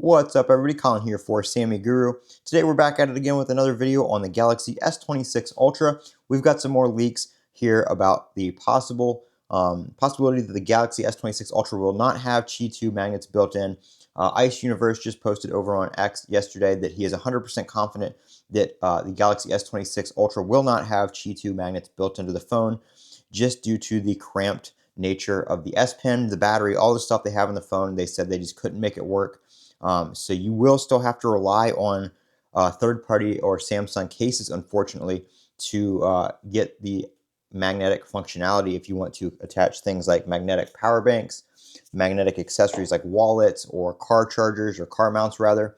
What's up, everybody? Colin here for Sammy Guru. Today we're back at it again with another video on the Galaxy S26 Ultra. We've got some more leaks here about the possibility that the Galaxy S26 Ultra will not have Qi 2 magnets built in. Ice Universe just posted over on X yesterday that he is 100% confident that the Galaxy S26 Ultra will not have Qi 2 magnets built into the phone, just due to the cramped nature of the S Pen, the battery, all the stuff they have in the phone. They said they just couldn't make it work. So you will still have to rely on third-party or Samsung cases, unfortunately, to get the magnetic functionality if you want to attach things like magnetic power banks, magnetic accessories like wallets or car chargers or car mounts rather,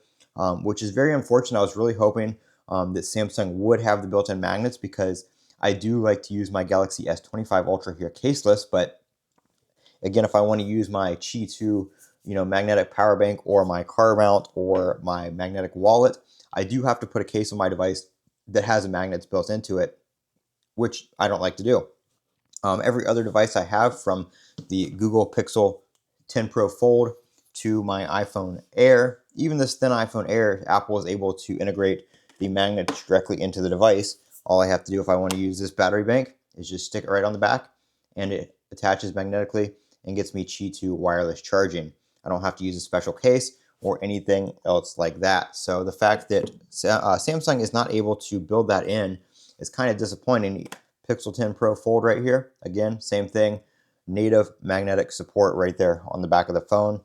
which is very unfortunate. I was really hoping that Samsung would have the built-in magnets, because I do like to use my Galaxy S25 Ultra here caseless, but again, if I want to use my Qi 2 magnetic power bank or my car mount or my magnetic wallet, I do have to put a case on my device that has magnets built into it, which I don't like to do. Every other device I have, from the Google Pixel 10 Pro Fold to my iPhone Air, even this thin iPhone Air, Apple is able to integrate the magnets directly into the device. All I have to do if I want to use this battery bank is just stick it right on the back, and it attaches magnetically and gets me Qi 2 wireless charging. I don't have to use a special case or anything else like that. So the fact that Samsung is not able to build that in is kind of disappointing. Pixel 10 Pro Fold right here, again, same thing, native magnetic support right there on the back of the phone.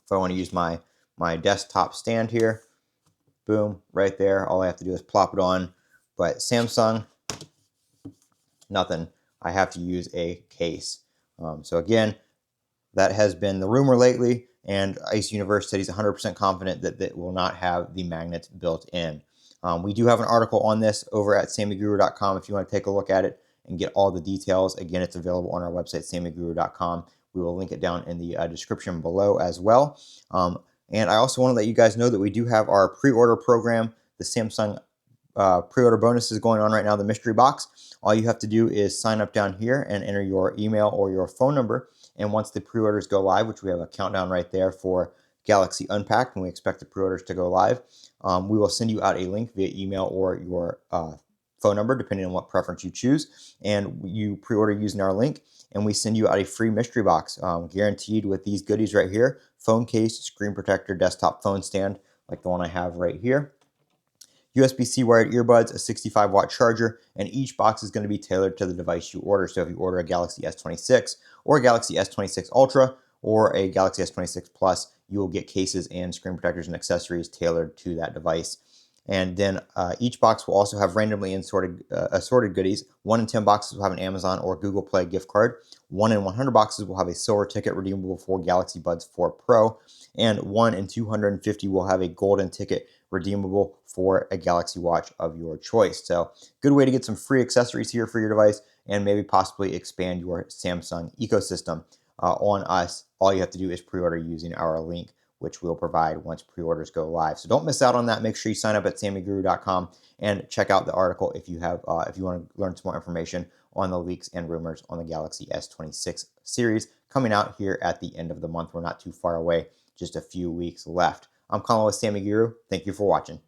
If I want to use my desktop stand here, boom, right there. All I have to do is plop it on. But Samsung, nothing. I have to use a case. So again, that has been the rumor lately, and Ice Universe said he's 100% confident that it will not have the magnets built in. We do have an article on this over at sammyguru.com if you want to take a look at it and get all the details. Again, it's available on our website, sammyguru.com. We will link it down in the description below as well. And I also want to let you guys know that we do have our pre-order program, the Samsung pre-order bonus is going on right now, the mystery box. All you have to do is sign up down here and enter your email or your phone number. And once the pre-orders go live, which we have a countdown right there for Galaxy Unpacked, and we expect the pre-orders to go live, we will send you out a link via email or your phone number, depending on what preference you choose. And you pre-order using our link, and we send you out a free mystery box, guaranteed with these goodies right here: phone case, screen protector, desktop phone stand, like the one I have right here, USB-C wired earbuds, a 65-watt charger, and each box is going to be tailored to the device you order. So if you order a Galaxy S26 or a Galaxy S26 Ultra or a Galaxy S26 Plus, you will get cases and screen protectors and accessories tailored to that device. And then each box will also have randomly assorted goodies. 1 in 10 boxes will have an Amazon or Google Play gift card. 1 in 100 boxes will have a silver ticket redeemable for Galaxy Buds 4 Pro. And 1 in 250 will have a golden ticket redeemable for a Galaxy Watch of your choice. So good way to get some free accessories here for your device and maybe possibly expand your Samsung ecosystem on us. All you have to do is pre-order using our link, which we'll provide once pre-orders go live. So don't miss out on that. Make sure you sign up at sammyguru.com and check out the article if you want to learn some more information on the leaks and rumors on the Galaxy S26 series coming out here at the end of the month. We're not too far away, just a few weeks left. I'm Colin with Sammy Guru. Thank you for watching.